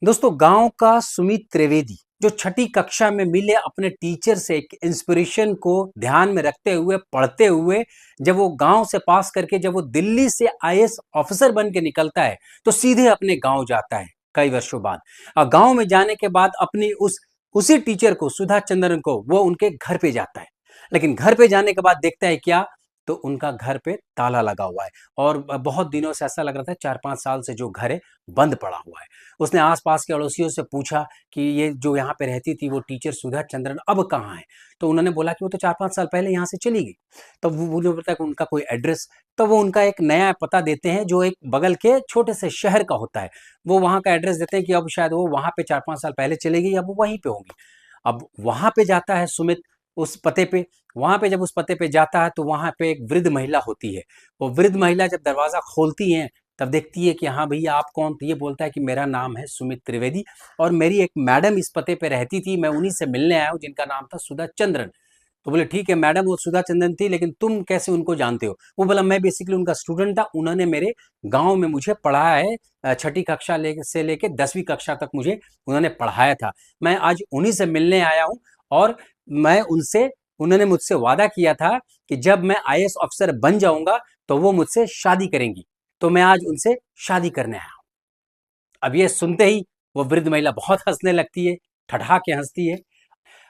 दोस्तों गांव का सुमित त्रिवेदी जो छठी कक्षा में मिले अपने टीचर से एक इंस्पिरेशन को ध्यान में रखते हुए पढ़ते हुए जब वो गांव से पास करके जब वो दिल्ली से आईएएस ऑफिसर बन के निकलता है तो सीधे अपने गांव जाता है कई वर्षों बाद। और गांव में जाने के बाद अपनी उसी टीचर को सुधा चंद्रन को वो उनके घर पे जाता है। लेकिन घर पे जाने के बाद देखता है क्या, तो उनका घर पे ताला लगा हुआ है और बहुत दिनों से ऐसा लग रहा था 4-5 साल से जो घर है बंद पड़ा हुआ है। उसने आस-पास के अड़ोसियों से पूछा कि ये जो यहाँ पे रहती थी वो टीचर सुधा चंद्रन अब कहाँ है? तो उन्होंने बोला कि वो तो 4-5 साल पहले यहाँ से चली गई। तब वो जो बताया कि उनका कोई एड्रेस, तो वो उनका एक नया पता देते हैं जो एक बगल के छोटे से शहर का होता है। वो वहाँ का एड्रेस देते हैं कि अब शायद वो वहाँ पे 4-5 साल पहले चली गई, अब वो वहीं पे होंगी। अब वहाँ पे जाता है सुमित उस पते पे, वहाँ पे जब उस पते पे जाता है तो वहाँ पे एक वृद्ध महिला होती है। वो वृद्ध महिला जब दरवाज़ा खोलती हैं तब देखती है कि हाँ भैया आप कौन? तो ये बोलता है कि मेरा नाम है सुमित त्रिवेदी और मेरी एक मैडम इस पते पे रहती थी, मैं उन्हीं से मिलने आया हूँ जिनका नाम था सुधा चंद्रन। तो बोले ठीक है मैडम वो सुधा चंद्रन थी, लेकिन तुम कैसे उनको जानते हो? वो बोला मैं बेसिकली उनका स्टूडेंट था, उन्होंने मेरे गाँव में मुझे पढ़ाया है। छठी कक्षा से लेके 10वीं कक्षा तक मुझे उन्होंने पढ़ाया था। मैं आज उन्हीं से मिलने आया हूँ और मैं उनसे उन्होंने मुझसे वादा किया था कि जब मैं आईएएस ऑफिसर बन जाऊँगा तो वो मुझसे शादी करेंगी। तो मैं आज उनसे शादी करने आया हूँ। अब ये सुनते ही वो वृद्ध महिला बहुत हँसने लगती है, ठठा के हँसती है।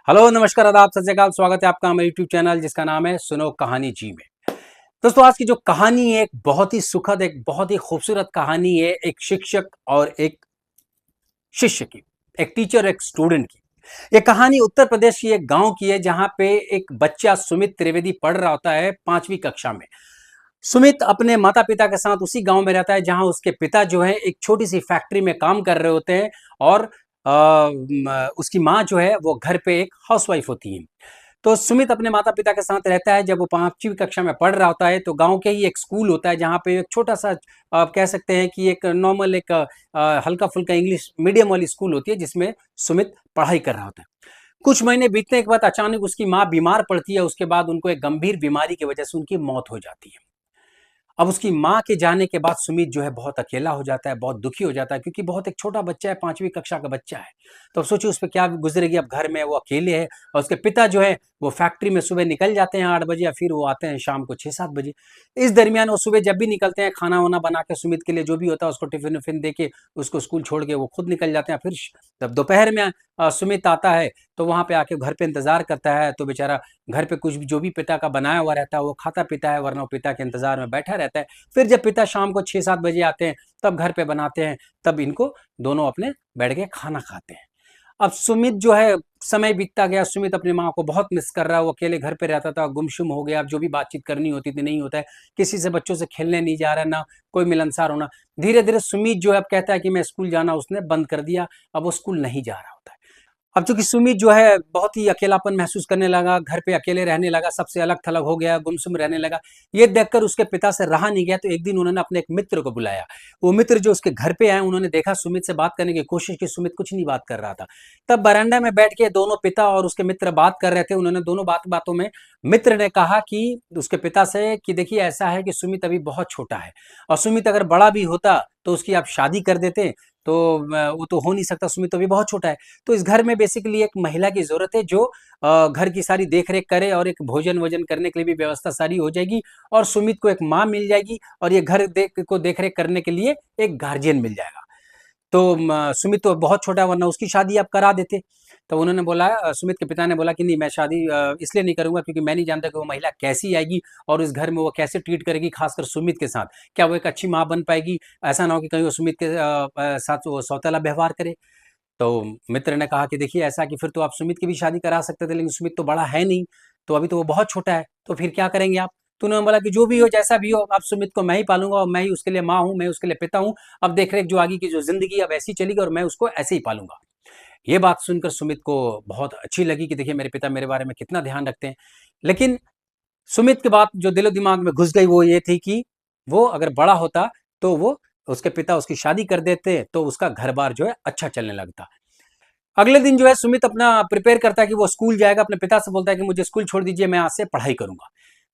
हेलो, नमस्कार, आदाब, सत श्री अकाल, स्वागत है आपका हमारे यूट्यूब चैनल जिसका नाम है सुनो कहानी जी में। दोस्तों आज की जो कहानी है एक बहुत ही सुखद, एक बहुत ही खूबसूरत कहानी है एक शिक्षक और एक शिष्य की, एक टीचर एक स्टूडेंट की। ये कहानी उत्तर प्रदेश की एक गांव की है जहां पे एक बच्चा सुमित त्रिवेदी पढ़ रहा होता है 5वीं कक्षा में। सुमित अपने माता पिता के साथ उसी गांव में रहता है जहां उसके पिता जो है एक छोटी सी फैक्ट्री में काम कर रहे होते हैं और उसकी माँ जो है वो घर पे एक हाउसवाइफ होती है। तो सुमित अपने माता पिता के साथ रहता है। जब वो 5वीं कक्षा में पढ़ रहा होता है तो गांव के ही एक स्कूल होता है जहाँ पे एक छोटा सा आप कह सकते हैं कि एक नॉर्मल एक हल्का फुल्का इंग्लिश मीडियम वाली स्कूल होती है जिसमें सुमित पढ़ाई कर रहा होता है। कुछ महीने बीतने के बाद अचानक उसकी माँ बीमार पड़ती है। उसके बाद उनको एक गंभीर बीमारी की वजह से उनकी मौत हो जाती है। अब उसकी माँ के जाने के बाद सुमित जो है बहुत अकेला हो जाता है, बहुत दुखी हो जाता है क्योंकि बहुत एक छोटा बच्चा है, 5वीं कक्षा का बच्चा है। तो अब सोचिए उस पे क्या गुज़रेगी, अब घर में वो अकेले है और उसके पिता जो है वो फैक्ट्री में सुबह निकल जाते हैं 8 बजे या फिर वो आते हैं शाम को 6-7 बजे। इस दरमियान वो सुबह जब भी निकलते हैं खाना-वाना बना के सुमित के लिए जो भी होता है उसको टिफ़िन-विफ़िन दे के उसको स्कूल छोड़ के वो खुद निकल जाते हैं। फिर जब दोपहर में सुमित आता है तो वहाँ पे आके घर पे इंतज़ार करता है तो बेचारा घर पे कुछ भी जो भी पिता का बनाया हुआ रहता है वो खाता-पीता है, वरना वो पिता के इंतज़ार में बैठा रहता है। फिर जब पिता शाम को 6-7 बजे आते हैं तब घर पे बनाते हैं, तब इनको दोनों अपने बैठ के खाना खाते हैं। अब सुमित जो है समय बीतता गया, सुमित अपनी माँ को बहुत मिस कर रहा है। वो अकेले घर पे रहता था, गुमसुम हो गया। अब जो भी बातचीत करनी होती थी नहीं होता है, किसी से बच्चों से खेलने नहीं जा रहा है, ना कोई मिलनसार होना। धीरे-धीरे सुमित जो है अब कहता है कि मैं स्कूल जाना उसने बंद कर दिया, अब वो स्कूल नहीं जा रहा होता है। अब चूँकि सुमित जो है बहुत ही अकेलापन महसूस करने लगा, घर पे अकेले रहने लगा, सबसे अलग-थलग हो गया, गुमसुम रहने लगा। ये देखकर उसके पिता से रहा नहीं गया तो एक दिन उन्होंने अपने एक मित्र को बुलाया। वो मित्र जो उसके घर पे आए उन्होंने देखा सुमित से बात करने की कोशिश की, सुमित कुछ नहीं बात कर रहा था। तब बरामदा में बैठ के दोनों पिता और उसके मित्र बात कर रहे थे। उन्होंने दोनों बातों में मित्र ने कहा कि उसके पिता से कि देखिए ऐसा है कि सुमित अभी बहुत छोटा है और सुमित अगर बड़ा भी होता तो उसकी आप शादी कर देते, तो वो तो हो नहीं सकता, सुमित तो अभी बहुत छोटा है। तो इस घर में बेसिकली एक महिला की ज़रूरत है जो घर की सारी देख-रेख करे और एक भोजन-वोजन करने के लिए भी व्यवस्था सारी हो जाएगी और सुमित को एक माँ मिल जाएगी और ये घर देख-रेख करने के लिए एक गार्जियन मिल जाएगा। तो सुमित तो बहुत छोटा है वरना उसकी शादी आप करा देते। तो उन्होंने बोला सुमित के पिता ने बोला कि नहीं मैं शादी इसलिए नहीं करूँगा क्योंकि मैं नहीं जानता कि वो महिला कैसी आएगी और इस घर में वो कैसे ट्रीट करेगी ख़ासकर सुमित के साथ। क्या वो एक अच्छी माँ बन पाएगी? ऐसा ना हो कि कहीं वो सुमित के साथ वो सौतेला व्यवहार करे। तो मित्र ने कहा कि देखिए ऐसा कि फिर तो आप सुमित की भी शादी करा सकते थे, लेकिन सुमित तो बड़ा है नहीं, तो अभी तो वो बहुत छोटा है, तो फिर क्या करेंगे आप? तो उन्होंने बोला कि जो भी हो, जैसा भी हो, अब सुमित को मैं ही पालूँगा और मैं ही उसके लिए माँ हूँ, मैं उसके लिए पिता हूँ। अब देख-रेख जो आगे की जो ज़िंदगी अब ऐसी चलेगी और मैं उसको ऐसे ही पालूँगा। ये बात सुनकर सुमित को बहुत अच्छी लगी कि देखिए मेरे पिता मेरे बारे में कितना ध्यान रखते हैं। लेकिन सुमित की बात जो दिलो-दिमाग में घुस गई वो ये थी कि वो अगर बड़ा होता तो वो उसके पिता उसकी शादी कर देते, तो उसका घर-बार जो है अच्छा चलने लगता। अगले दिन जो है सुमित अपना प्रिपेयर करता है कि वो स्कूल जाएगा, अपने पिता से बोलता है कि मुझे स्कूल छोड़ दीजिए, मैं आज से पढ़ाई करूँगा।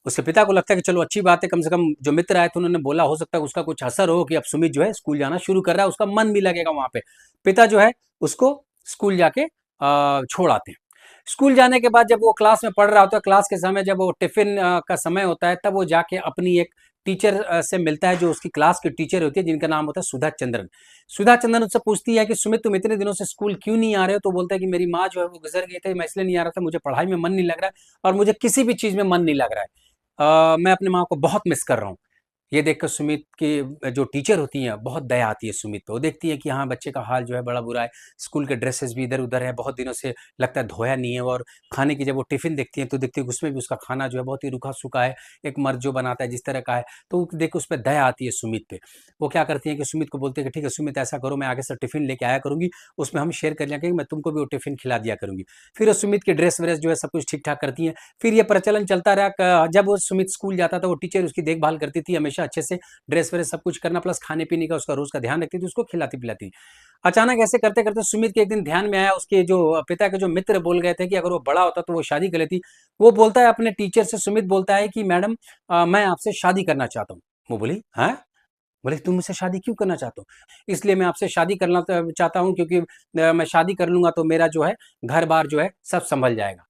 उसके पिता को लगता है कि चलो अच्छी बात है, कम से कम जो मित्र आए थे उन्होंने बोला हो सकता है उसका कुछ असर हो कि अब सुमित जो है स्कूल जाना शुरू कर रहा है, उसका मन भी लगेगा वहाँ पे। पिता जो है उसको स्कूल जाके छोड़ आते हैं। स्कूल जाने के बाद जब वो क्लास में पढ़ रहा होता है, क्लास के समय जब वो टिफिन का समय होता है, तब वो जाके अपनी एक टीचर से मिलता है जो उसकी क्लास की टीचर होती है, जिनका नाम होता है सुधा चंद्रन। सुधा चंद्रन उससे पूछती है कि सुमित, तुम इतने दिनों से स्कूल क्यों नहीं आ रहे हो? तो बोलता है कि मेरी माँ जो है वो गुजर गई थी, मैं इसलिए नहीं आ रहा था, मुझे पढ़ाई में मन नहीं लग रहा है और मुझे किसी भी चीज में मन नहीं लग रहा है। मैं अपनी माँ को बहुत मिस कर रहा हूँ। ये देखकर सुमित की जो टीचर होती हैं, बहुत दया आती है सुमित पे। वो देखती है कि हाँ, बच्चे का हाल जो है बड़ा बुरा है, स्कूल के ड्रेसेस भी इधर-उधर है, बहुत दिनों से लगता है धोया नहीं है, और खाने की जब वो टिफ़िन देखती है तो देखती है कि उसमें भी उसका खाना जो है बहुत ही रूखा-सूखा है, एक मर्द जो बनाता है जिस तरह का है, तो वो देख के उस पे दया आती है सुमित पे। वो क्या करती हैं कि सुमित को बोलती है कि ठीक है सुमित, ऐसा करो, मैं आगे से टिफ़िन लेके आया करूँगी, उसमें हम शेयर कर लिया करेंगे, मैं तुमको भी वो टिफ़िन खिला दिया करूँगी। फिर वो सुमित की ड्रेस-व्रेस जो है सब कुछ ठीक-ठाक करती हैं। फिर ये प्रचलन चलता रहा, क जब वो सुमित स्कूल जाता था, वो टीचर उसकी देखभाल करती थी हमेशा अच्छे से, ड्रेस व्रेस सब कुछ करना, प्लस खाने पीने का उसका रोज का ध्यान रखती थी, उसको खिलाती पिलाती। अचानक ऐसे करते करते सुमित के एक दिन ध्यान में आया, उसके जो पिता के जो मित्र बोल गए थे कि अगर वो बड़ा होता तो वो शादी कर लेती। वो बोलता है अपने टीचर से, सुमित बोलता है कि मैडम, मैं आपसे शादी करना चाहता हूँ। वो बोली, हैं? बोले, तुम मुझसे शादी क्यों करना चाहते हो? इसलिए मैं आपसे शादी करना चाहता हूँ क्योंकि मैं शादी कर लूंगा तो मेरा जो है घर बार जो है सब संभल जाएगा।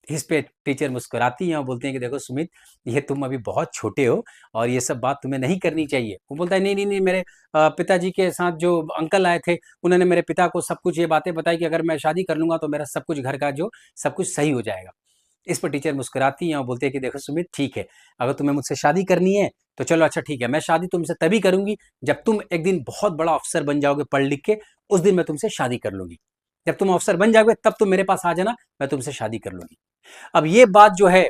इस पे टीचर मुस्कुराती हैं और बोलती हैं कि देखो सुमित, ये तुम अभी बहुत छोटे हो और ये सब बात तुम्हें नहीं करनी चाहिए। वो बोलता है, नहीं नहीं नहीं, मेरे पिताजी के साथ जो अंकल आए थे, उन्होंने मेरे पिता को सब कुछ ये बातें बताई कि अगर मैं शादी कर लूंगा तो मेरा सब कुछ घर का जो सब कुछ सही हो जाएगा। इस पर टीचर मुस्कुराती हैं और बोलती है कि देखो सुमित, ठीक है, अगर तुम्हें मुझसे शादी करनी है तो चलो अच्छा ठीक है, मैं शादी तुमसे तभी करूंगी जब तुम एक दिन बहुत बड़ा अफसर बन जाओगे पढ़ लिख के, उस दिन मैं तुमसे शादी कर लूंगी। जब तुम अफसर बन जाओगे तब तुम मेरे पास आ जाना, मैं तुमसे शादी कर लूंगी। अब ये बात जो है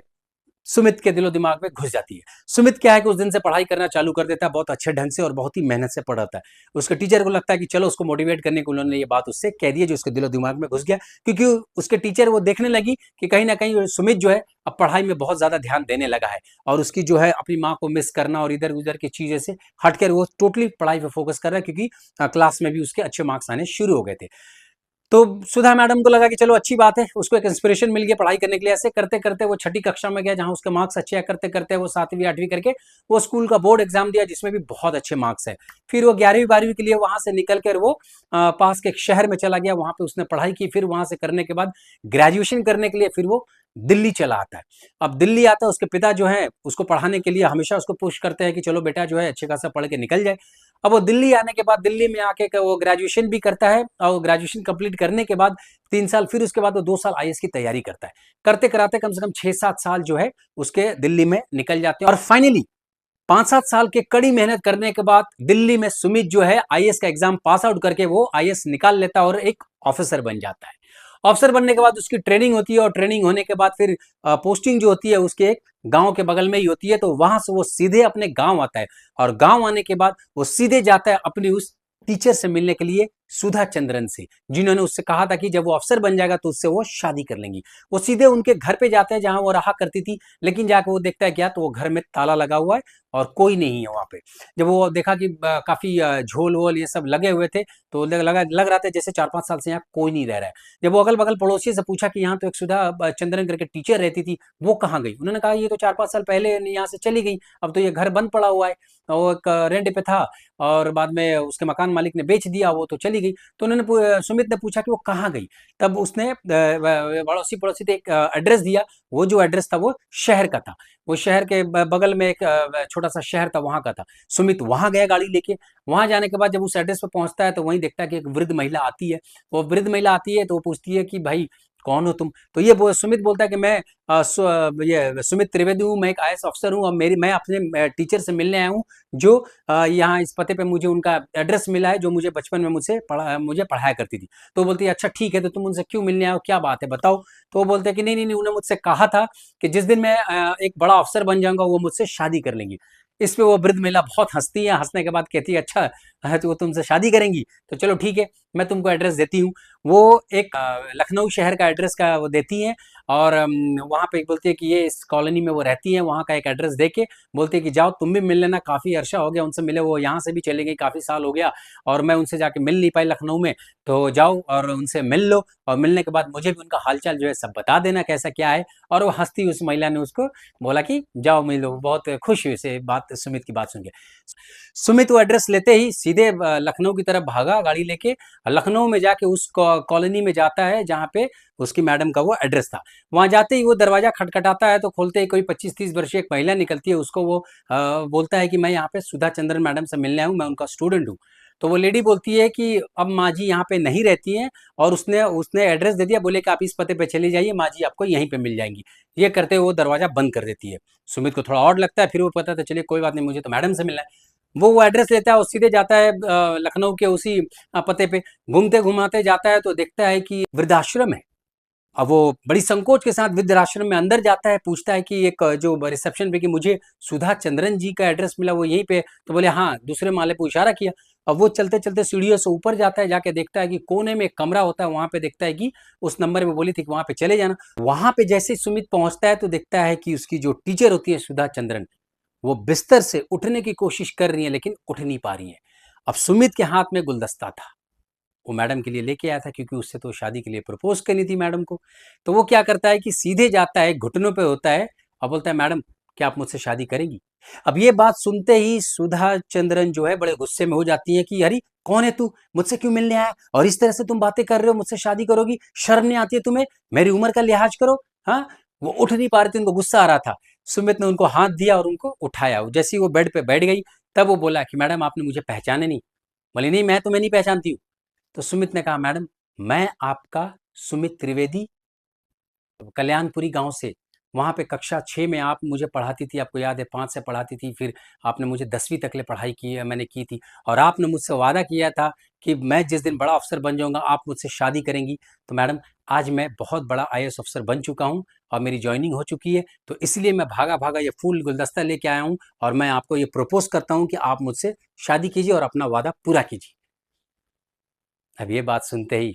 सुमित के दिलो दिमाग में घुस जाती है। सुमित क्या है कि उस दिन से पढ़ाई करना चालू कर देता है, बहुत अच्छे ढंग से और बहुत ही मेहनत से पढ़ाता है। उसके टीचर को लगता है कि चलो उसको मोटिवेट करने को उन्होंने ये बात उससे कह दी है जो उसके दिलो दिमाग में घुस गया, क्योंकि उसके टीचर वो देखने लगी कि कहीं ना कहीं सुमित जो है अब पढ़ाई में बहुत ज्यादा ध्यान देने लगा है, और उसकी जो है अपनी माँ को मिस करना और इधर उधर की चीजें से हटकर वो टोटली पढ़ाई पे फोकस कर रहा है, क्योंकि क्लास में भी उसके अच्छे मार्क्स आने शुरू हो गए थे। तो सुधा मैडम को लगा कि चलो अच्छी बात है, उसको एक इंस्पिरेशन मिल गया पढ़ाई करने के लिए। ऐसे करते करते वो छठी कक्षा में गया, जहां उसके मार्क्स अच्छे है, करते करते वो 7वीं 8वीं करके वो स्कूल का बोर्ड एग्जाम दिया, जिसमें भी बहुत अच्छे मार्क्स है। फिर वो 11वीं 12वीं के लिए वहां से निकल कर वो पास के एक शहर में चला गया, वहां पे उसने पढ़ाई की। फिर वहां से करने के बाद ग्रेजुएशन करने के लिए फिर वो दिल्ली चला आता है। अब दिल्ली आता है, उसके पिता जो है उसको पढ़ाने के लिए हमेशा उसको पुश करते हैं कि चलो बेटा जो है अच्छे खासा पढ़ के निकल जाए। अब वो दिल्ली आने के बाद दिल्ली में आके वो ग्रेजुएशन भी करता है, और ग्रेजुएशन कंप्लीट करने के बाद 3 साल, फिर उसके बाद वो 2 साल आईएएस की तैयारी करता है। करते कराते कम से कम 6-7 साल जो है उसके दिल्ली में निकल जाते हैं, और फाइनली 5-7 साल के कड़ी मेहनत करने के बाद दिल्ली में सुमित जो है आईएएस का एग्जाम पास आउट करके वो आईएएस निकाल लेता है और एक ऑफिसर बन जाता है। ऑफिसर बनने के बाद उसकी ट्रेनिंग होती है, और ट्रेनिंग होने के बाद फिर पोस्टिंग जो होती है उसके एक गांव के बगल में ही होती है, तो वहां से वो सीधे अपने गांव आता है। और गांव आने के बाद वो सीधे जाता है अपनी उस टीचर से मिलने के लिए, सुधा चंद्रन से, जिन्होंने उससे कहा था कि जब वो अफसर बन जाएगा तो उससे वो शादी कर लेंगी। वो सीधे उनके घर पे जाते हैं जहां वो रहा करती थी, लेकिन जाकर वो देखता है क्या, तो वो घर में ताला लगा हुआ है और कोई नहीं है वहां पे। जब वो देखा कि काफी झोल वोल ये सब लगे हुए थे, तो लग रहा था जैसे 4-5 साल से यहाँ कोई नहीं रह रहा है। जब वो अगल बगल पड़ोसी से पूछा कि यहाँ तो एक सुधा चंद्रन करके टीचर रहती थी, वो कहाँ गई? उन्होंने कहा ये तो 4-5 साल पहले यहाँ से चली गई, अब तो ये घर बंद पड़ा हुआ है, वो एक रेंट पे था और बाद में उसके मकान मालिक ने बेच दिया, वो तो चली गई। तो उन्होंने सुमित ने पूछा कि वो कहाँ गई? तब उसने पड़ोसी पड़ोसी ने एक एड्रेस दिया। वो जो एड्रेस था वो शहर का था, वो शहर के बगल में एक छोटा सा शहर था, वहां का था। सुमित वहां गया गाड़ी लेके। वहां जाने के बाद जब उस एड्रेस पे पहुंचता है तो वहीं देखता है कि एक वृद्ध महिला आती है। वो वृद्ध महिला आती है तो वो पूछती है कि भाई कौन हो तुम? तो ये सुमित बोलता है कि मैं ये सुमित त्रिवेदी हूँ, मैं एक आईएएस अफसर हूँ, और मैं अपने टीचर से मिलने आया हूँ, जो यहाँ इस पते पे मुझे उनका एड्रेस मिला है, जो मुझे बचपन में मुझे पढ़ाया करती थी। तो वो बोलती है अच्छा ठीक है, तो तुम उनसे क्यों मिलने आए हो, क्या बात है बताओ? तो वो बोलते हैं कि नहीं नहीं नहीं, उन्होंने मुझसे कहा था कि जिस दिन मैं एक बड़ा अफसर बन जाऊंगा वो मुझसे शादी कर लेंगी। इस पे वो वृद्ध महिला बहुत हंसती है, हंसने के बाद कहती है अच्छा है, तो वो तुमसे शादी करेंगी, तो चलो ठीक है, मैं तुमको एड्रेस देती हूँ। वो एक लखनऊ शहर का एड्रेस का वो देती है, और वहाँ पे बोलती है कि ये इस कॉलोनी में वो रहती है, वहाँ का एक एड्रेस दे के बोलती है कि जाओ तुम भी मिल लेना, काफ़ी अरसा हो गया उनसे मिले, वो यहाँ से भी चले गई, काफ़ी साल हो गया और मैं उनसे जाके मिल नहीं पाई लखनऊ में, तो जाओ और उनसे मिल लो, और मिलने के बाद मुझे भी उनका हालचाल जो है सब बता देना कैसा क्या है। और वो हंसती उस महिला ने उसको बोला कि जाओ मिलो, बहुत खुश हुई से बात, सुमित की बात सुन के। सुमित वो एड्रेस लेते ही सीधे लखनऊ की तरफ भागा गाड़ी लेके। लखनऊ में जाके उस कॉलोनी में जाता है जहाँ पे उसकी मैडम का वो एड्रेस था। वहाँ जाते ही वो दरवाजा खटखटाता है, तो खोलते ही कोई 25-30 वर्षीय एक महिला निकलती है। उसको वो बोलता है कि मैं यहाँ पे सुधा चंद्रन मैडम से मिलने आया हूँ, मैं उनका स्टूडेंट हूँ। तो वो लेडी बोलती है कि अब माँ जी यहाँ पे नहीं रहती हैं, और उसने उसने एड्रेस दे दिया, बोले कि आप इस पते पे चले जाइए, माँ जी आपको यहीं पे मिल जाएंगी। ये करते हुए वो दरवाजा बंद कर देती है। सुमित को थोड़ा ऑड लगता है, फिर वो पता था चलिए कोई बात नहीं, मुझे तो मैडम से मिलना है। वो एड्रेस लेता है और सीधे जाता है लखनऊ के उसी पते पे। घूमते घुमाते जाता है तो देखता है कि वृद्धाश्रम है। अब वो बड़ी संकोच के साथ वृद्धाश्रम में अंदर जाता है, पूछता है कि एक जो रिसेप्शन पे कि मुझे सुधा चंद्रन जी का एड्रेस मिला, वो यहीं पे? तो बोले हाँ, दूसरे माले पे इशारा किया। अब वो चलते चलते सीढ़ियों से ऊपर जाता है, जाके देखता है कि कोने में एक कमरा होता है, वहां पे देखता है कि उस नंबर में बोली थी कि वहां पे चले जाना। वहां पे जैसे ही सुमित पहुंचता है तो देखता है कि उसकी जो टीचर होती है सुधा चंद्रन, वो बिस्तर से उठने की कोशिश कर रही है लेकिन उठ नहीं पा रही है। अब सुमित के हाथ में गुलदस्ता था, वो मैडम के लिए लेके आया था, क्योंकि उससे तो शादी के लिए प्रपोज करनी थी मैडम को। तो वो क्या करता है कि सीधे जाता है, घुटनों पे होता है और बोलता है, मैडम क्या आप मुझसे शादी करेंगी? अब ये बात सुनते ही सुधा चंद्रन जो है बड़े गुस्से में हो जाती है कि अरे कौन है तू, मुझसे क्यों मिलने आया, और इस तरह से तुम बातें कर रहे हो, मुझसे शादी करोगी, शर्म नहीं आती है तुम्हें, मेरी उम्र का लिहाज करो। हाँ, वो उठ नहीं पा रहे थे, उनको गुस्सा आ रहा था। सुमित ने उनको हाथ दिया और उनको उठाया। जैसे ही वो बेड पे बैठ गई, तब वो बोला कि मैडम आपने मुझे पहचाने नहीं? बोली नहीं, मैं तुम्हें नहीं पहचानती हूँ। तो सुमित ने कहा, मैडम मैं आपका सुमित त्रिवेदी, कल्याणपुरी गांव से, वहां पे कक्षा 6 में आप मुझे पढ़ाती थी, आपको याद है, 5 से पढ़ाती थी, फिर आपने मुझे 10वीं तक ले पढ़ाई की है, मैंने की थी, और आपने मुझसे वादा किया था कि मैं जिस दिन बड़ा अफसर बन जाऊंगा आप मुझसे शादी करेंगी। तो मैडम आज मैं बहुत बड़ा आईएएस अफसर बन चुका हूँ और मेरी ज्वाइनिंग हो चुकी है, तो इसलिए मैं भागा भागा ये फूल गुलदस्ता लेके आया हूँ, और मैं आपको ये प्रपोज करता हूँ कि आप मुझसे शादी कीजिए और अपना वादा पूरा कीजिए। अब ये बात सुनते ही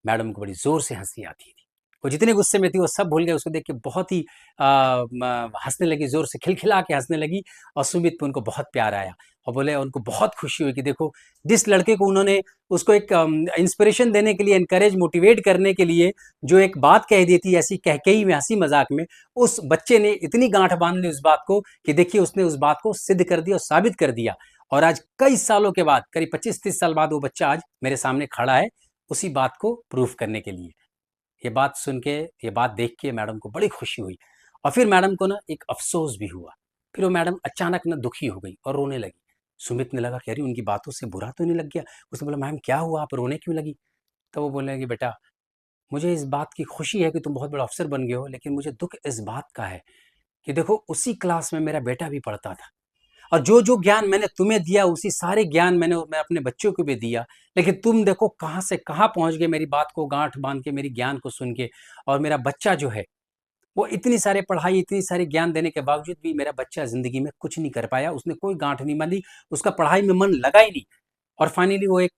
मैडम को बड़ी जोर से हंसी आती थी। वो जितने गुस्से में थी वो सब भूल गए, उसको देख के बहुत ही हंसने लगी, जोर से खिलखिला के हंसने लगी। और सुमित पे उनको बहुत प्यार आया, और बोले उनको बहुत खुशी हुई कि देखो, जिस लड़के को उन्होंने उसको एक इंस्पिरेशन देने के लिए, इनकरेज मोटिवेट करने के लिए जो एक बात कह दी थी ऐसी कहकही में, हंसी मजाक में, उस बच्चे ने इतनी गांठ बांध ली उस बात को कि देखिए उसने उस बात को सिद्ध कर दिया और साबित कर दिया। और आज कई सालों के बाद, करीब 25-30 साल बाद, वो बच्चा आज मेरे सामने खड़ा है उसी बात को प्रूफ करने के लिए। ये बात सुन के, ये बात देख के मैडम को बड़ी खुशी हुई, और फिर मैडम को ना एक अफसोस भी हुआ। फिर वो मैडम अचानक ना दुखी हो गई और रोने लगी। सुमित ने लगा कि अरे उनकी बातों से बुरा तो नहीं लग गया। उसने बोला, मैम क्या हुआ, आप रोने क्यों लगी? तो वो बोलने लगी, बेटा मुझे इस बात की खुशी है कि तुम बहुत बड़ा अफसर बन गए हो, लेकिन मुझे दुख इस बात का है कि देखो उसी क्लास में मेरा बेटा भी पढ़ता था, और जो जो ज्ञान मैंने तुम्हें दिया उसी सारे ज्ञान मैं अपने बच्चों को भी दिया, लेकिन तुम देखो कहाँ से कहाँ पहुंच गए, मेरी बात को गांठ बांध के, मेरी ज्ञान को सुन के। और मेरा बच्चा जो है, वो इतनी सारे पढ़ाई, इतनी सारे ज्ञान देने के बावजूद भी मेरा बच्चा जिंदगी में कुछ नहीं कर पाया, उसने कोई गांठ नहीं बांधी, उसका पढ़ाई में मन लगा ही नहीं। और फाइनली वो एक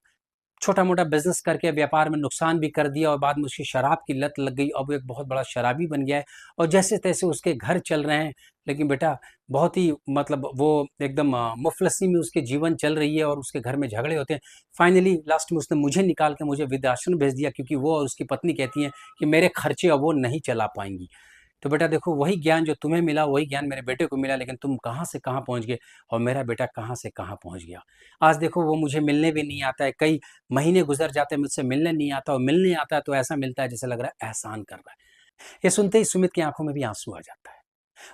छोटा मोटा बिजनेस करके व्यापार में नुकसान भी कर दिया, और बाद में उसकी शराब की लत लग गई। अब वो एक बहुत बड़ा शराबी बन गया है, और जैसे तैसे उसके घर चल रहे हैं। लेकिन बेटा बहुत ही मतलब वो एकदम मुफलसी में उसके जीवन चल रही है, और उसके घर में झगड़े होते हैं। फाइनली लास्ट में उसने मुझे निकाल के मुझे वृद्धाश्रम भेज दिया, क्योंकि वो और उसकी पत्नी कहती हैं कि मेरे खर्चे अब वो नहीं चला पाएंगी। तो बेटा देखो, वही ज्ञान जो तुम्हें मिला वही ज्ञान मेरे बेटे को मिला, लेकिन तुम कहाँ से कहाँ पहुँच गए, और मेरा बेटा कहाँ से कहाँ पहुँच गया। आज देखो वो मुझे मिलने भी नहीं आता है, कई महीने गुजर जाते हैं मुझसे मिलने नहीं आता, और मिलने आता है तो ऐसा मिलता है जैसे लग रहा है एहसान कर रहा है। ये सुनते ही सुमित की आंखों में भी आंसू आ जाता है।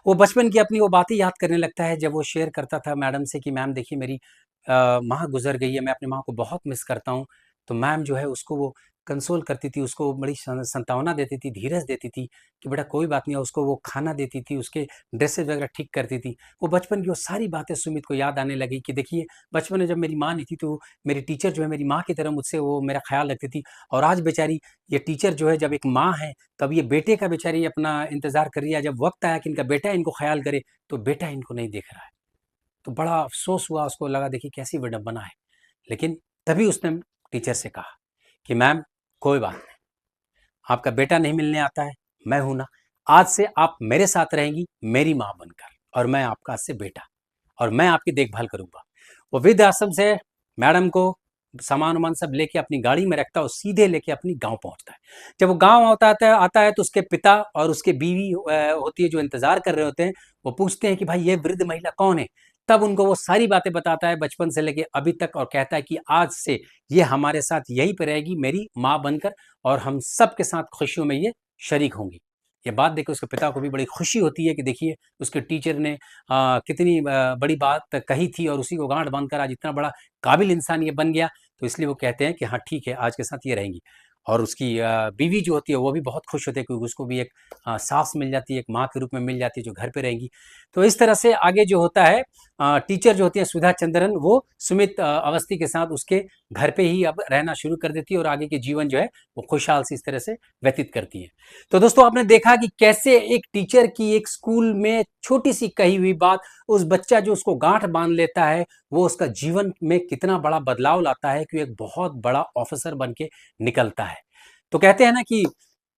वो बचपन की अपनी वो बातें याद करने लगता है, जब वो शेयर करता था मैडम से कि मैम देखिए मेरी माँ गुजर गई है, मैं अपनी माँ को बहुत मिस करता हूँ। तो मैम जो है उसको वो कंसोल करती थी, उसको बड़ी सांत्वना देती थी, धीरज देती थी कि बेटा कोई बात नहीं है, उसको वो खाना देती थी, उसके ड्रेसेस वगैरह ठीक करती थी। वो बचपन की वो सारी बातें सुमित को याद आने लगी कि देखिए बचपन में जब मेरी माँ नहीं थी तो मेरी टीचर जो है मेरी माँ की तरह मुझसे वो मेरा ख्याल रखती थी, और आज बेचारी ये टीचर जो है जब एक माँ है तब ये बेटे का बेचारी अपना इंतजार कर रही है। जब वक्त आया कि इनका बेटा इनको ख्याल करे तो बेटा इनको नहीं देख रहा है। तो बड़ा अफसोस हुआ, उसको लगा देखिए कैसी विडंबना है। लेकिन तभी उसने टीचर से कहा कि मैम कोई बात नहीं, आपका बेटा नहीं मिलने आता है, मैं हूं ना, आज से आप मेरे साथ रहेंगी मेरी माँ बनकर, और मैं आपका आज से बेटा, और मैं आपकी देखभाल करूंगा। वो वृद्ध आश्रम से मैडम को सामान वामान सब लेके अपनी गाड़ी में रखता है और सीधे लेके अपनी गांव पहुंचता है। जब वो गांव आता है तो उसके पिता और उसके बीवी होती है जो इंतजार कर रहे होते हैं। वो पूछते हैं कि भाई ये वृद्ध महिला कौन है, तब उनको वो सारी बातें बताता है बचपन से लेके अभी तक, और कहता है कि आज से ये हमारे साथ यहीं पे रहेगी मेरी माँ बनकर, और हम सबके साथ खुशियों में ये शरीक होंगी। ये बात देख के उसके पिता को भी बड़ी खुशी होती है कि देखिए उसके टीचर ने कितनी बड़ी बात कही थी और उसी को गाँठ बाँधकर आज इतना बड़ा काबिल इंसान ये बन गया। तो इसलिए वो कहते हैं कि हाँ ठीक है, आज के साथ ये रहेंगी। और उसकी बीवी जो होती है वो भी बहुत खुश होती है, क्योंकि उसको भी एक सास मिल जाती है, एक माँ के रूप में मिल जाती है जो घर पे रहेंगी। तो इस तरह से आगे जो होता है, टीचर जो होती है सुधा चंद्रन, वो सुमित अवस्थी के साथ उसके घर पे ही अब रहना शुरू कर देती है और आगे के जीवन जो है वो खुशहाल से इस तरह से व्यतीत करती है। तो दोस्तों आपने देखा कि कैसे एक टीचर की एक स्कूल में छोटी सी कही हुई बात, उस बच्चा जो उसको गांठ बांध लेता है, वो उसका जीवन में कितना बड़ा बदलाव लाता है कि एक बहुत बड़ा ऑफिसर बन के निकलता है। तो कहते हैं ना कि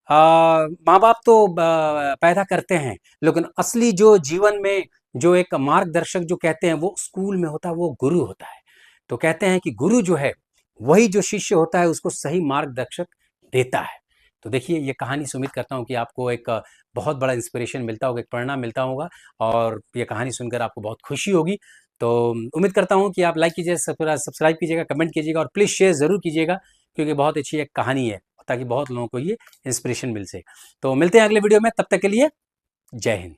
माँ बाप तो पैदा करते हैं, लेकिन असली जो जीवन में जो एक मार्गदर्शक जो कहते हैं वो स्कूल में होता है, वो गुरु होता है। तो कहते हैं कि गुरु जो है वही जो शिष्य होता है उसको सही मार्गदर्शक देता है। तो देखिए ये कहानी से उम्मीद करता हूँ कि आपको एक बहुत बड़ा इंस्पिरेशन मिलता होगा, एक प्रेरणा मिलता होगा, और ये कहानी सुनकर आपको बहुत खुशी होगी। तो उम्मीद करता हूँ कि आप लाइक कीजिए, सब्सक्राइब कीजिएगा, कमेंट कीजिएगा और प्लीज़ शेयर ज़रूर कीजिएगा, क्योंकि बहुत अच्छी एक कहानी है, ताकि बहुत लोगों को ये इंस्पिरेशन मिल सके। तो मिलते हैं अगले वीडियो में, तब तक के लिए जय हिंद।